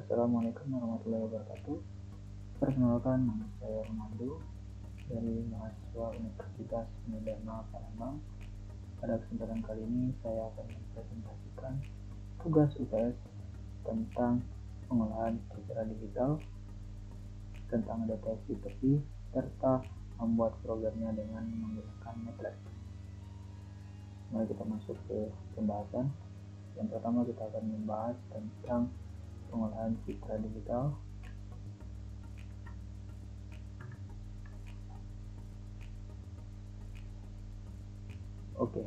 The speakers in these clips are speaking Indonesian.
Assalamualaikum warahmatullahi wabarakatuh. Perkenalkan, nama saya Ronaldo dari mahasiswa Universitas Medana Palembang. Pada kesempatan kali ini saya akan mempresentasikan tugas UTS tentang pengolahan citra digital, tentang deteksi tepi, serta membuat programnya dengan menggunakan MATLAB. Mari kita masuk ke pembahasan. Yang pertama kita akan membahas tentang pengolahan citra digital. Oke,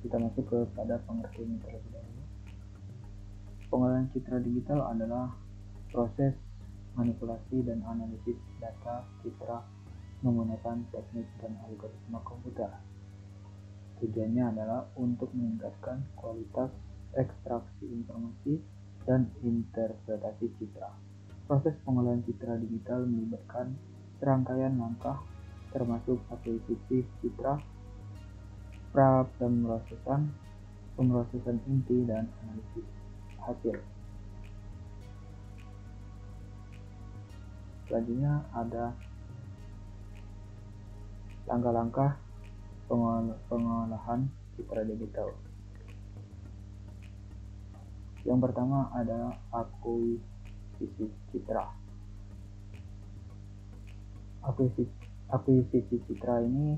kita masuk kepada pengertian terlebih dahulu. Pengolahan citra digital adalah proses manipulasi dan analisis data citra menggunakan teknik dan algoritma komputer. Tujuannya adalah untuk meningkatkan kualitas ekstraksi informasi dan interpretasi citra. Proses pengolahan citra digital melibatkan serangkaian langkah termasuk akuisisi citra, pemrosesan inti, dan analisis hasil. Selanjutnya ada langkah-langkah pengolahan citra digital. Yang pertama ada akuisisi citra. Akuisisi citra ini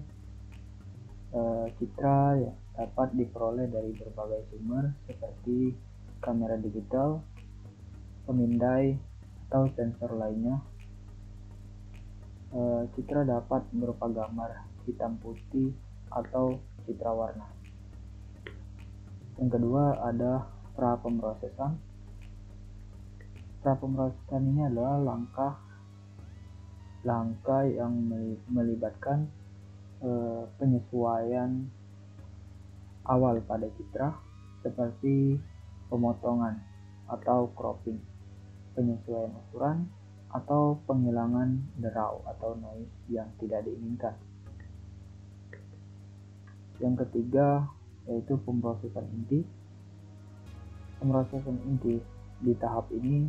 citra yang dapat diperoleh dari berbagai sumber seperti kamera digital, pemindai, atau sensor lainnya. Citra dapat berupa gambar hitam putih atau citra warna. Yang kedua ada prapemrosesan. Prapemrosesan ini adalah langkah yang melibatkan penyesuaian awal pada citra seperti pemotongan atau cropping, penyesuaian ukuran, atau penghilangan derau atau noise yang tidak diinginkan. Yang ketiga yaitu pemrosesan inti. Pemrosesan inti di tahap ini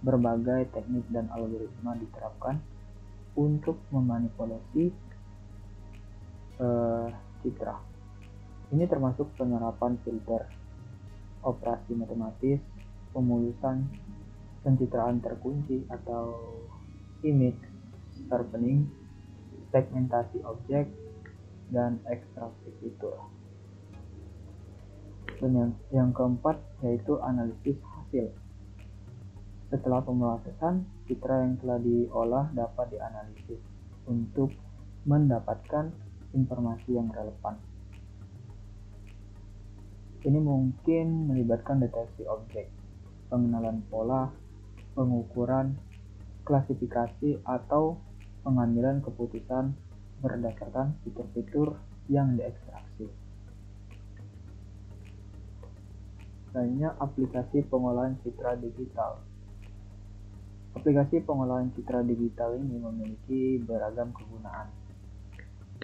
berbagai teknik dan algoritma diterapkan untuk memanipulasi citra. Ini termasuk penerapan filter, operasi matematis, pemulusan, pencitraan terkunci atau image sharpening, segmentasi objek, dan ekstraksi fitur. Dan yang keempat yaitu analisis hasil. Setelah pemrosesan, citra yang telah diolah dapat dianalisis untuk mendapatkan informasi yang relevan. Ini mungkin melibatkan deteksi objek, pengenalan pola, pengukuran, klasifikasi, atau pengambilan keputusan berdasarkan fitur-fitur yang diekstraksi. Selanjutnya, aplikasi pengolahan citra digital. Aplikasi pengolahan citra digital ini memiliki beragam kegunaan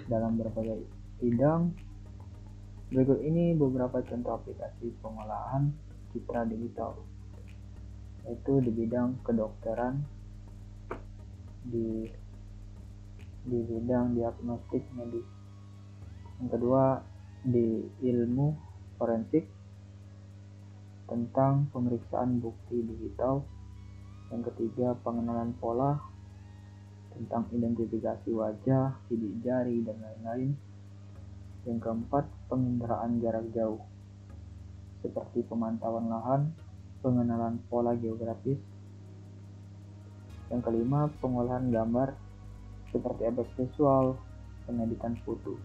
dalam berbagai bidang. Berikut ini beberapa contoh aplikasi pengolahan citra digital, yaitu di bidang kedokteran, di bidang diagnostik medis. Yang kedua, di ilmu forensik tentang pemeriksaan bukti digital. Yang ketiga, pengenalan pola tentang identifikasi wajah, sidik jari, dan lain-lain. Yang keempat, penginderaan jarak jauh seperti pemantauan lahan, pengenalan pola geografis. Yang kelima, pengolahan gambar seperti efek visual, pengeditan foto.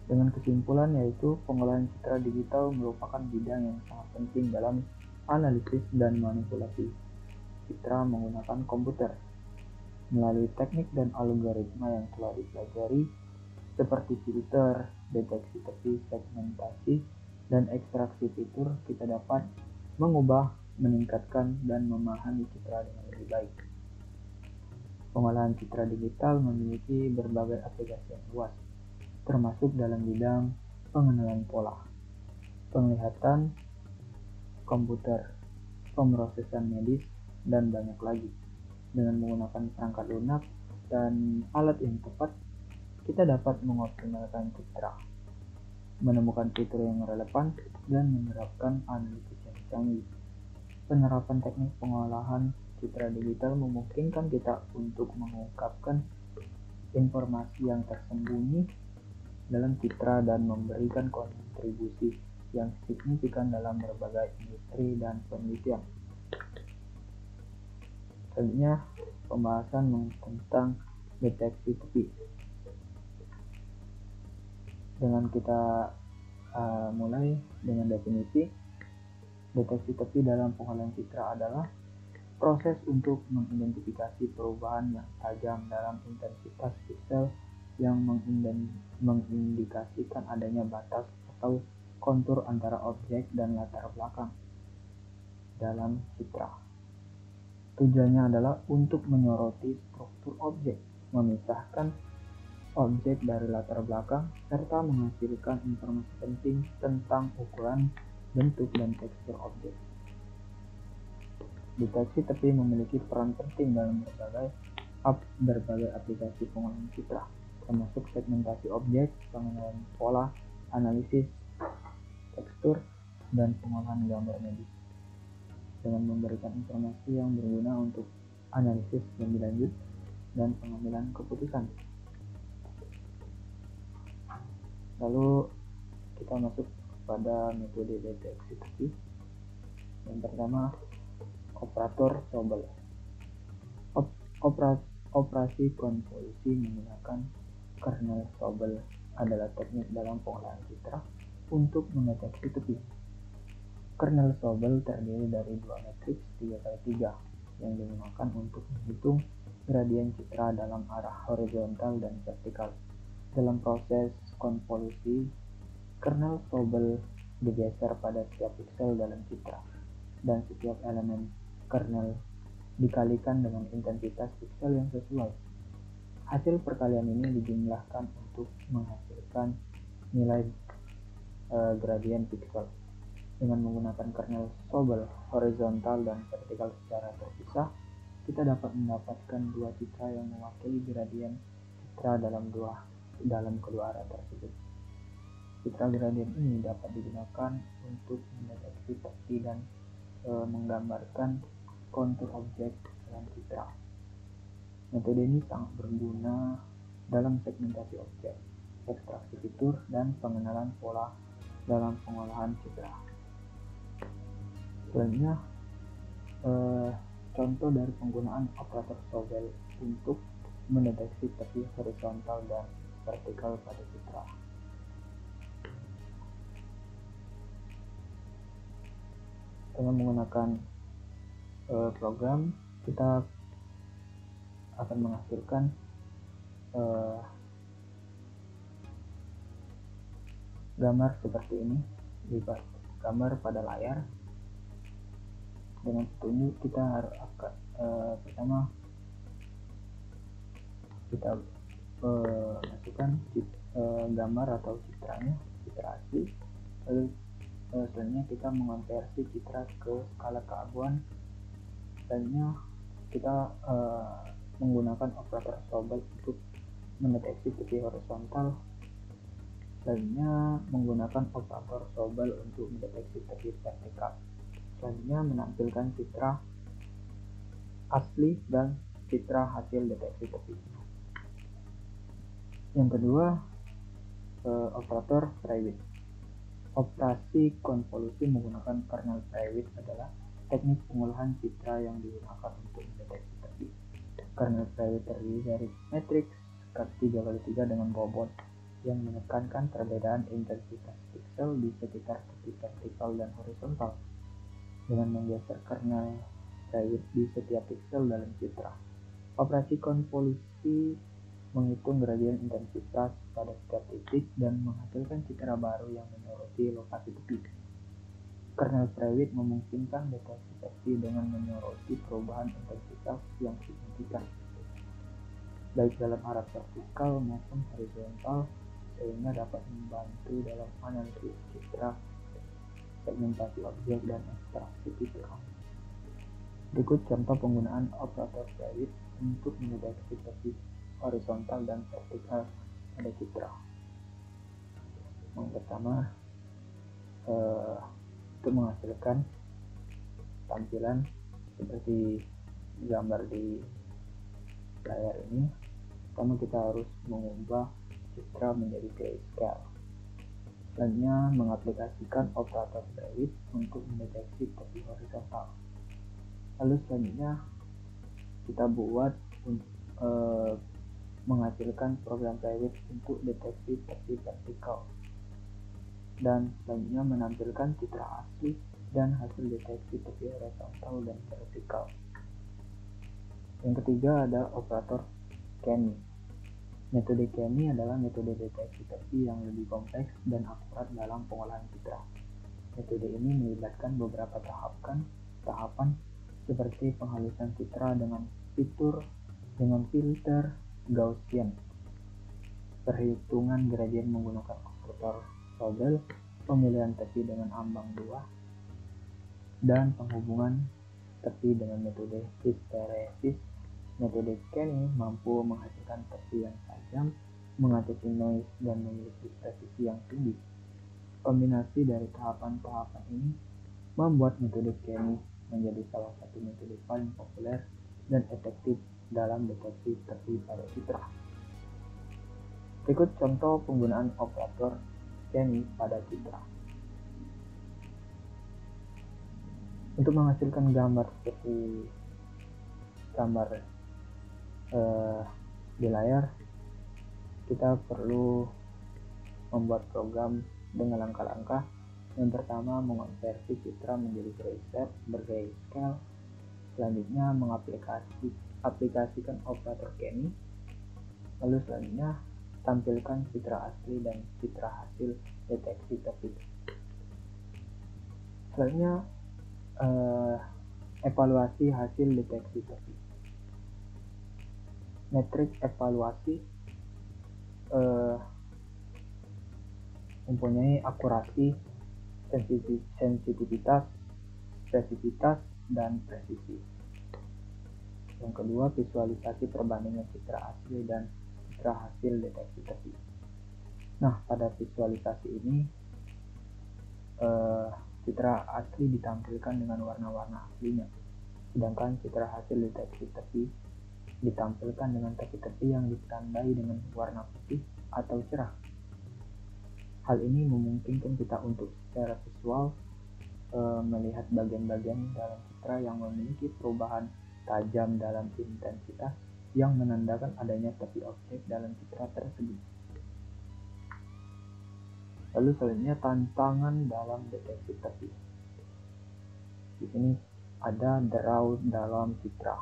Dengan kesimpulan yaitu pengolahan citra digital merupakan bidang yang sangat penting dalam analisis dan manipulasi citra menggunakan komputer melalui teknik dan algoritma yang telah dipelajari seperti filter, deteksi tepi, segmentasi, dan ekstraksi fitur. Kita dapat mengubah, meningkatkan, dan memahami citra dengan lebih baik. Pengolahan citra digital memiliki berbagai aplikasi yang luas, termasuk dalam bidang pengenalan pola, penglihatan, komputer, pemrosesan medis, dan banyak lagi. Dengan menggunakan perangkat lunak dan alat yang tepat, kita dapat mengoptimalkan citra, menemukan fitur yang relevan, dan menerapkan analisis yang canggih. Penerapan teknik pengolahan citra digital memungkinkan kita untuk mengungkapkan informasi yang tersembunyi dalam citra dan memberikan kontribusi yang signifikan dalam berbagai industri dan penelitian. Selanjutnya, pembahasan tentang deteksi tepi. Dengan kita mulai dengan definisi, deteksi tepi dalam pengolahan citra adalah proses untuk mengidentifikasi perubahan yang tajam dalam intensitas piksel yang mengindikasikan adanya batas atau kontur antara objek dan latar belakang dalam citra. Tujuannya adalah untuk menyoroti struktur objek, memisahkan objek dari latar belakang, serta menghasilkan informasi penting tentang ukuran, bentuk, dan tekstur objek. Deteksi tepi memiliki peran penting dalam berbagai aplikasi pengolahan citra, termasuk segmentasi objek, pengenalan pola, analisis tekstur, dan pengolahan gambar medis. Dengan memberikan informasi yang berguna untuk analisis lebih lanjut dan pengambilan keputusan. Lalu kita masuk pada metode deteksi tepi. Yang pertama, operator Sobel. Operasi konvolusi menggunakan kernel Sobel adalah teknik dalam pengolahan citra untuk mendeteksi tepi. Kernel Sobel terdiri dari dua matriks 3x3 yang digunakan untuk menghitung gradien citra dalam arah horizontal dan vertikal. Dalam proses konvolusi, kernel Sobel digeser pada setiap piksel dalam citra, dan setiap elemen kernel dikalikan dengan intensitas piksel yang sesuai. Hasil perkalian ini dijumlahkan untuk menghasilkan nilai gradien piksel. Dengan menggunakan kernel Sobel horizontal dan vertikal secara terpisah, kita dapat mendapatkan dua citra yang mewakili gradien citra dalam kedua arah tersebut. Citra gradien ini dapat digunakan untuk mendeteksi tepi dan menggambarkan kontur objek dalam citra. Metode ini sangat berguna dalam segmentasi objek, ekstraksi fitur, dan pengenalan pola dalam pengolahan citra. Selanjutnya, contoh dari penggunaan operator Sobel untuk mendeteksi tepi horizontal dan vertikal pada citra. Dengan menggunakan program, kita akan menghasilkan gambar seperti ini, gambar pada layar. Dengan petunjuk kita harus pertama kita masukkan gambar atau citranya, citra asli. Lalu selanjutnya kita mengonversi citra ke skala keabuan. Selanjutnya kita menggunakan operator Sobel untuk mendeteksi tepi horizontal. Selanjutnya menggunakan operator Sobel untuk mendeteksi tepi vertikal. Selanjutnya menampilkan citra asli dan citra hasil deteksi tepi. Yang kedua, operator Prewitt. Operasi konvolusi menggunakan kernel Prewitt adalah teknik pengolahan citra yang digunakan untuk mendeteksi tepi. Kernel Prewitt terdiri dari matriks 3x3 dengan bobot yang menekankan perbedaan intensitas piksel di sekitar tepi vertikal dan horizontal. Dengan menggeser kernel Prewitt di setiap piksel dalam citra, operasi konvolusi menghitung gradien intensitas pada setiap titik dan menghasilkan citra baru yang menyoroti lokasi tepi. Kernel Prewitt memungkinkan deteksi tepi dengan menyoroti perubahan intensitas yang signifikan, baik dalam arah vertikal maupun horizontal, sehingga dapat membantu dalam analisis citra segmentasi objek, dan ekstraksi citra. Berikut contoh penggunaan operator Prewitt untuk mendeteksi tepi horizontal dan vertikal pada citra. Yang pertama, untuk menghasilkan tampilan seperti gambar di layar ini, pertama kita harus mengubah citra menjadi grayscale. Selanjutnya, mengaplikasikan operator Prewitt untuk mendeteksi tepi horizontal. Lalu selanjutnya kita buat menghasilkan program Prewitt untuk deteksi tepi vertikal, dan selanjutnya menampilkan citra asli dan hasil deteksi tepi horizontal dan vertikal. Yang ketiga ada operator Canny. Metode Canny adalah metode deteksi tepi yang lebih kompleks dan akurat dalam pengolahan citra. Metode ini melibatkan beberapa tahapan seperti penghalusan citra dengan filter Gaussian, perhitungan gradien menggunakan operator Sobel, pemilihan tepi dengan ambang 2, dan penghubungan tepi dengan metode hysteresis. Metode Canny mampu menghasilkan tepi yang tajam, mengatasi noise, dan memiliki presisi yang tinggi. Kombinasi dari tahapan-tahapan ini membuat metode Canny menjadi salah satu metode paling populer dan efektif dalam deteksi tepi pada citra. Berikut contoh penggunaan operator Canny pada citra. Untuk menghasilkan gambar seperti gambar di layar, kita perlu membuat program dengan langkah-langkah. Yang pertama, mengonversi citra menjadi bergrayscale. Selanjutnya, aplikasikan operator Canny. Lalu selanjutnya, tampilkan citra asli dan citra hasil deteksi tepi. Selanjutnya, evaluasi hasil deteksi tepi. Metrik evaluasi mempunyai akurasi, sensitivitas, spesifitas, dan presisi. Yang kedua, visualisasi perbandingan citra asli dan citra hasil deteksi tepi. Nah, pada visualisasi ini citra asli ditampilkan dengan warna-warna aslinya, sedangkan citra hasil deteksi tepi ditampilkan dengan tepi-tepi yang ditandai dengan warna putih atau cerah. Hal ini memungkinkan kita untuk secara visual melihat bagian-bagian dalam citra yang memiliki perubahan tajam dalam intensitas yang menandakan adanya tepi objek dalam citra tersebut. Lalu selanjutnya, tantangan dalam deteksi tepi. Di sini ada draw dalam citra,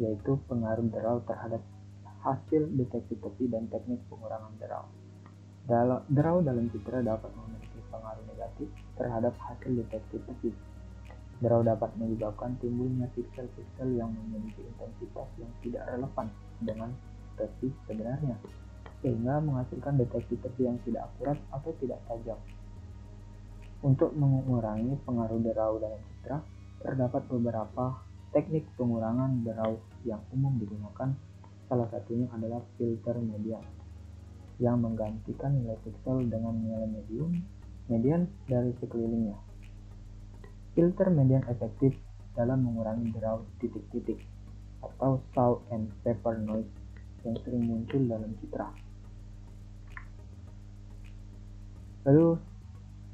yaitu pengaruh draw terhadap hasil deteksi tepi dan teknik pengurangan draw. Draw dalam citra dapat memiliki pengaruh negatif terhadap hasil deteksi tepi. Draw dapat menyebabkan timbulnya piksel-piksel yang memiliki intensitas yang tidak relevan dengan tepi sebenarnya, sehingga menghasilkan deteksi tepi yang tidak akurat atau tidak tajam. Untuk mengurangi pengaruh draw dalam citra, terdapat beberapa teknik pengurangan draw yang umum digunakan. Salah satunya adalah filter median, yang menggantikan nilai piksel dengan nilai median dari sekelilingnya. Filter median efektif dalam mengurangi draw titik-titik atau salt and pepper noise yang sering muncul dalam citra. Lalu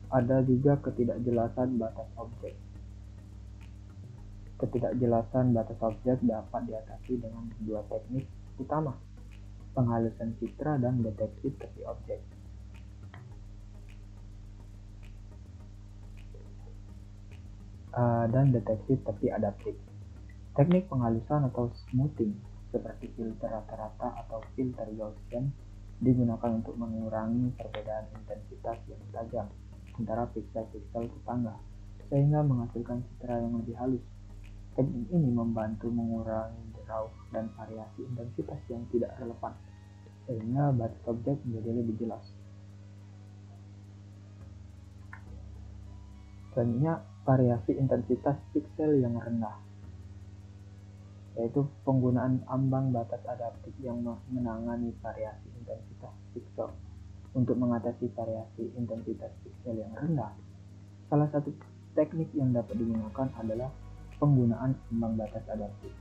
ada juga ketidakjelasan batas objek. Ketidakjelasan batas objek dapat diatasi dengan dua teknik utama: penghalusan citra dan deteksi tepi objek. Dan deteksi tepi adaptif. Teknik penghalusan atau smoothing seperti filter rata-rata atau filter Gaussian digunakan untuk mengurangi perbedaan intensitas yang tajam antara piksel-piksel tetangga, sehingga menghasilkan citra yang lebih halus. Teknik ini membantu mengurangi draw dan variasi intensitas yang tidak relevan, sehingga batas objek menjadi lebih jelas. Selanjutnya, variasi intensitas piksel yang rendah, yaitu penggunaan ambang batas adaptif yang menangani variasi intensitas piksel. Untuk mengatasi variasi intensitas piksel yang rendah, salah satu teknik yang dapat digunakan adalah penggunaan ambang batas adaptif.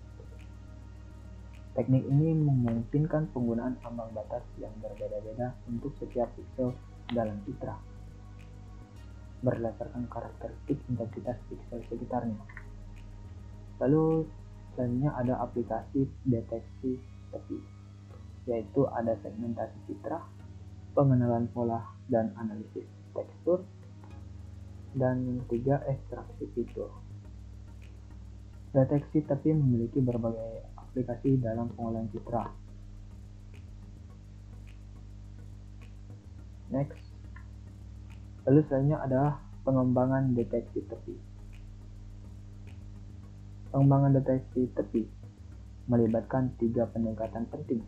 Teknik ini memungkinkan penggunaan ambang batas yang berbeda-beda untuk setiap piksel dalam citra, berdasarkan karakteristik intensitas piksel sekitarnya. Lalu selanjutnya ada aplikasi deteksi tepi, yaitu ada segmentasi citra, pengenalan pola dan analisis tekstur, dan yang ketiga ekstraksi fitur. Deteksi tepi memiliki berbagai aplikasi dalam pengolahan citra. Next. Lalu selanjutnya adalah pengembangan deteksi tepi. Pengembangan deteksi tepi melibatkan 3 pendekatan penting,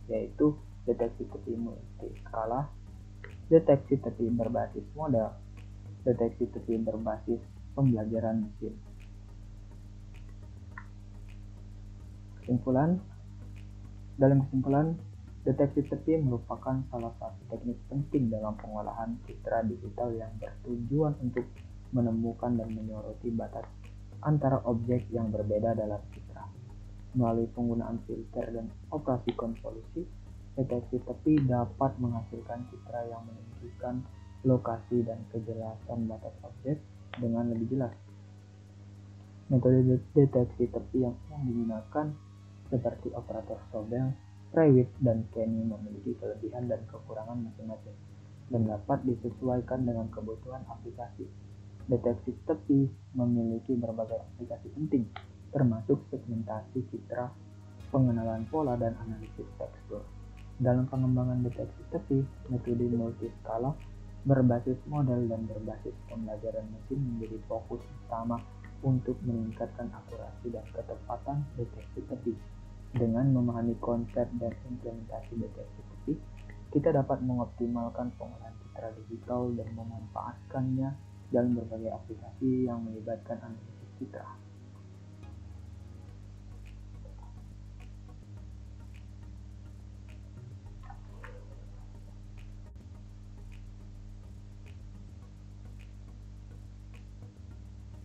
yaitu deteksi tepi multiskala, deteksi tepi berbasis model, deteksi tepi berbasis pembelajaran mesin. Dalam kesimpulan, deteksi tepi merupakan salah satu teknik penting dalam pengolahan citra digital yang bertujuan untuk menemukan dan menyoroti batas antara objek yang berbeda dalam citra. Melalui penggunaan filter dan operasi konvolusi, deteksi tepi dapat menghasilkan citra yang menunjukkan lokasi dan kejelasan batas objek dengan lebih jelas. Metode deteksi tepi yang digunakan seperti operator Sobel, Prewitt, dan Kenny memiliki kelebihan dan kekurangan masing-masing dan dapat disesuaikan dengan kebutuhan aplikasi. Deteksi tepi memiliki berbagai aplikasi penting, termasuk segmentasi citra, pengenalan pola, dan analisis tekstur. Dalam pengembangan deteksi tepi, metode multiskala, berbasis model, dan berbasis pembelajaran mesin menjadi fokus utama untuk meningkatkan akurasi dan ketepatan deteksi tepi. Dengan memahami konsep dan implementasi deteksi tepi, kita dapat mengoptimalkan pengolahan citra digital dan memanfaatkannya dalam berbagai aplikasi yang melibatkan analisis citra.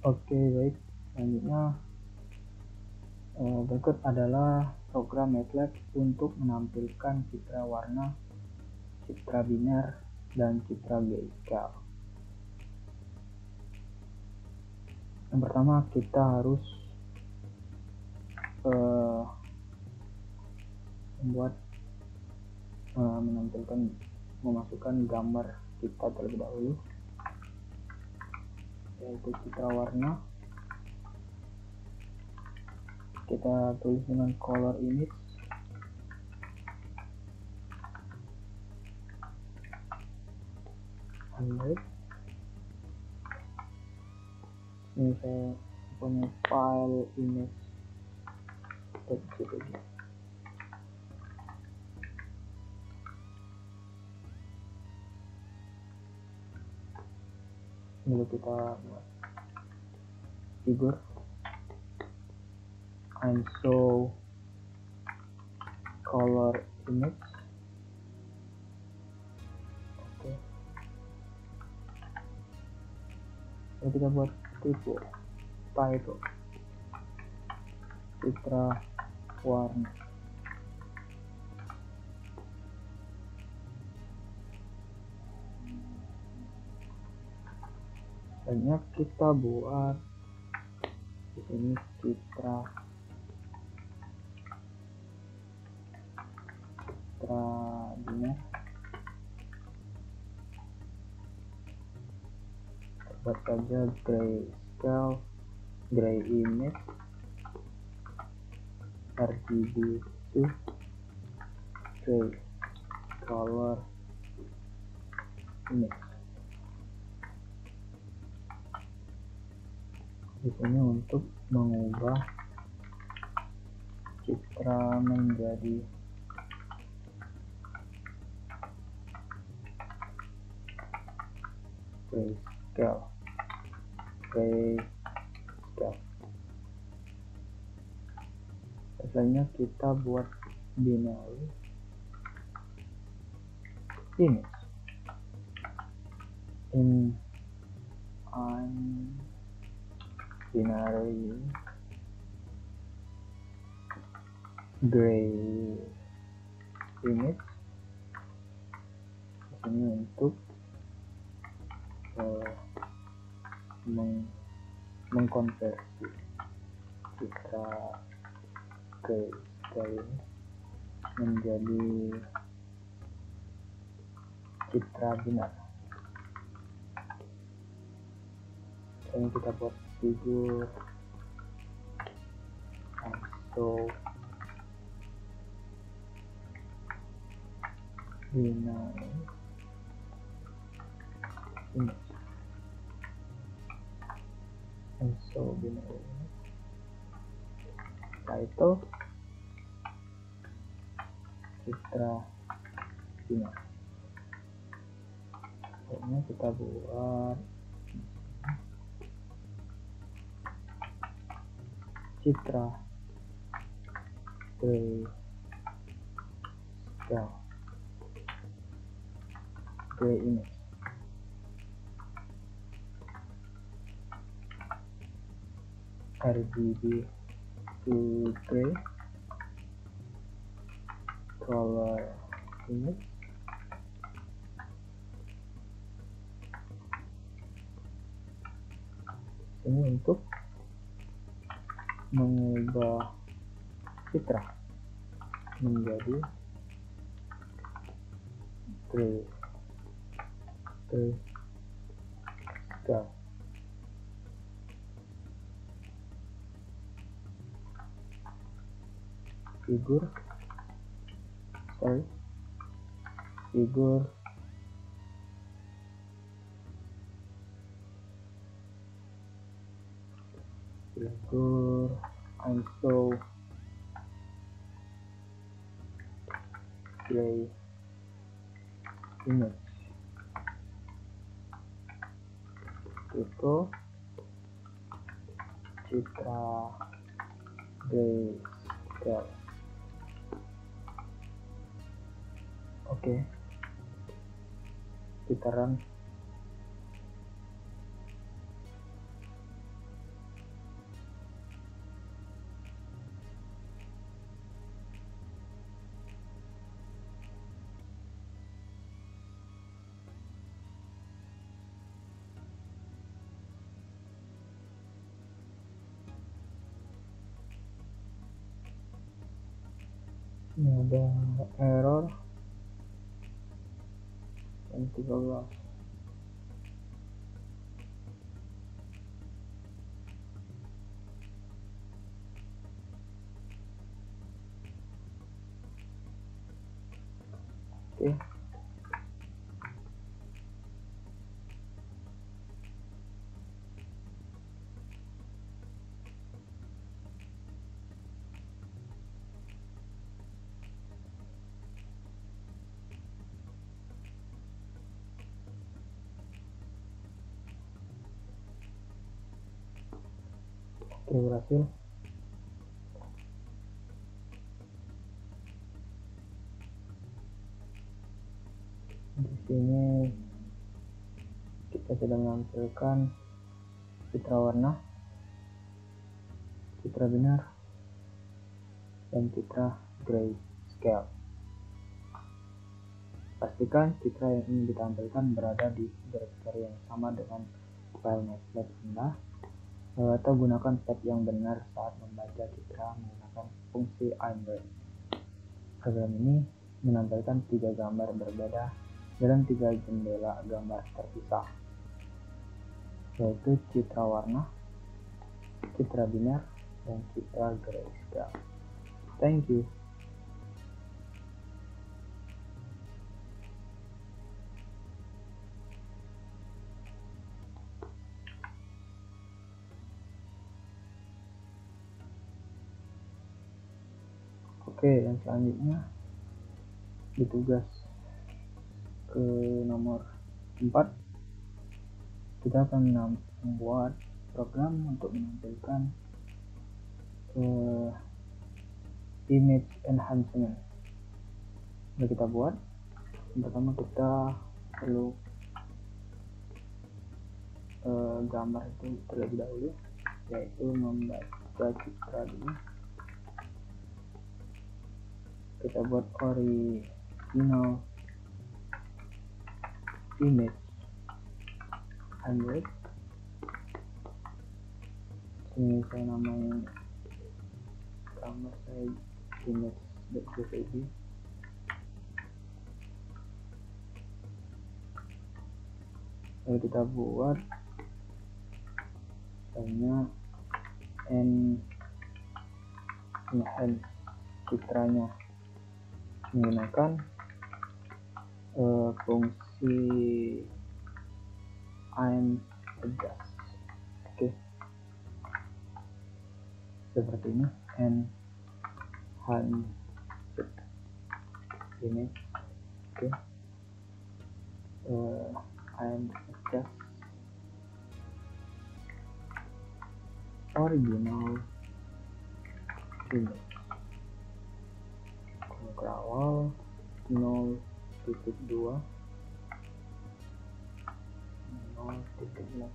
Oke, baik. Selanjutnya, berikut adalah program MATLAB untuk menampilkan citra warna, citra biner, dan citra grayscale. Yang pertama, kita harus memasukkan gambar kita terlebih dahulu, yaitu citra warna. Kita tulis dengan color image, ini saya punya file image .jpg. Lalu kita buat figur and show color image. Oke. Lalu kita buat title citra warna. Selanjutnya kita buat di sini citra biner. Buat saja grayscale, gray image, RGB to gray color image. Di sini untuk mengubah citra menjadi grayscale. grayscale. Selanjutnya kita buat binary image in binary gray image. Ini untuk mengkonversi citra grayscale ini menjadi citra binar. Ini kita buat figur ISO binary image. ISO binary image. Title citra binar. Ini kita buat citra grayscale gray image. RGB to gray color image. Ini untuk mengubah citra menjadi grayscale. Figur ISO gray image. Itu citra grayscale. Oke, kita run. Ini ada error yang 13. Oke. Oke, berhasil. Di sini kita sudah menampilkan citra warna, citra binar, dan citra grayscale. Pastikan citra yang ingin ditampilkan berada di directory yang sama dengan file netflix Anda, atau gunakan tab yang benar saat membaca citra menggunakan fungsi imbrand. Program ini menampilkan 3 gambar berbeda dalam 3 jendela gambar terpisah, yaitu citra warna, citra binar, dan citra grayscale. Thank you. Oke, yang selanjutnya di tugas ke nomor 4 kita akan membuat program untuk menampilkan image enhancement. Yang kita buat, yang pertama kita perlu gambar itu terlebih dahulu, yaitu membaca citra dulu. Kita buat original image 100. Ini saya namai gambar saya image.jpg. Lalu kita buat misalnya enhance citranya menggunakan fungsi adjust. Oke, seperti ini, enhance image. Oke, adjust original image. Ke awal 0.2 0.8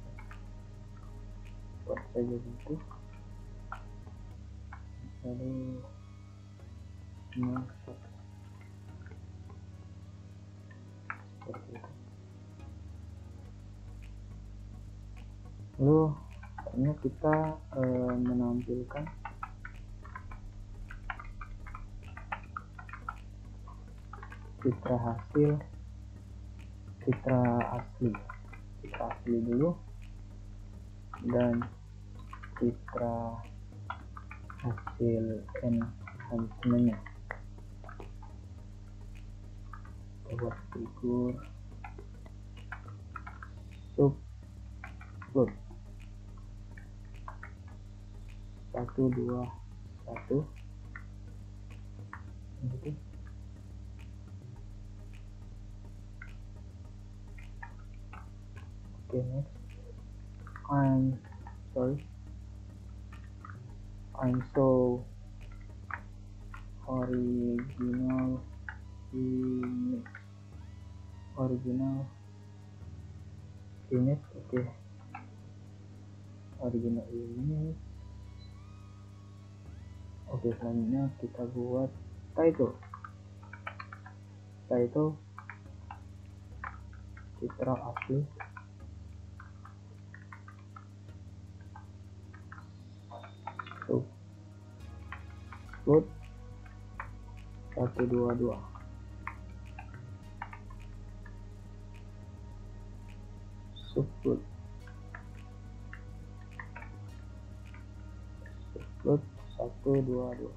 buat saja gitu, lalu 0.1 seperti itu. Lalu akhirnya kita menampilkan citra asli dulu, dan citra hasil enhancement-nya. Kita buat figur subplot 1, 2, 1 gitu. Okay, next. I'm so original image. Oke, original image. Oke, selanjutnya kita buat title citra asli. Subplot 1, 2, 2. Subplot 1, 2, 2.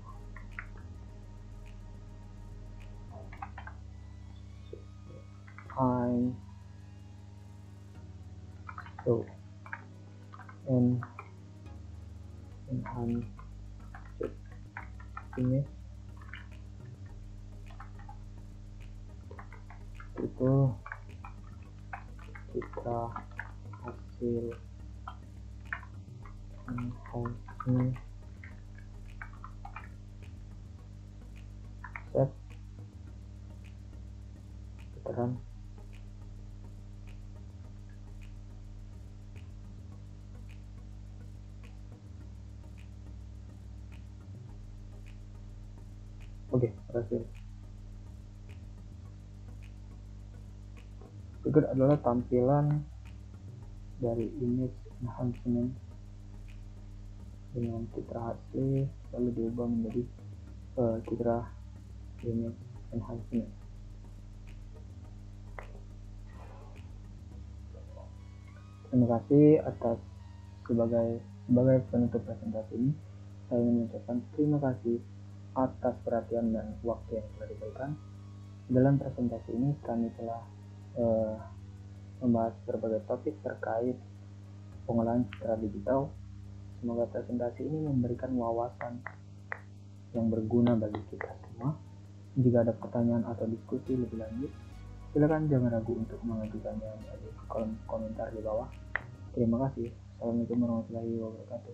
I'm so enhance image itu citra hasil enhancement set keterangan. Oke, berhasil. Berikut adalah tampilan dari image enhancement dengan citra asli lalu diubah menjadi citra image enhancement. Terima kasih atas sebagai penutup presentasi ini. Saya ingin mengucapkan terima kasih atas perhatian dan waktu yang telah diberikan. Dalam presentasi ini kami telah membahas berbagai topik terkait pengolahan citra digital. Semoga presentasi ini memberikan wawasan yang berguna bagi kita semua. Jika ada pertanyaan atau diskusi lebih lanjut, silakan jangan ragu untuk mengajukannya di kolom komentar di bawah. Terima kasih. Assalamualaikum warahmatullahi wabarakatuh.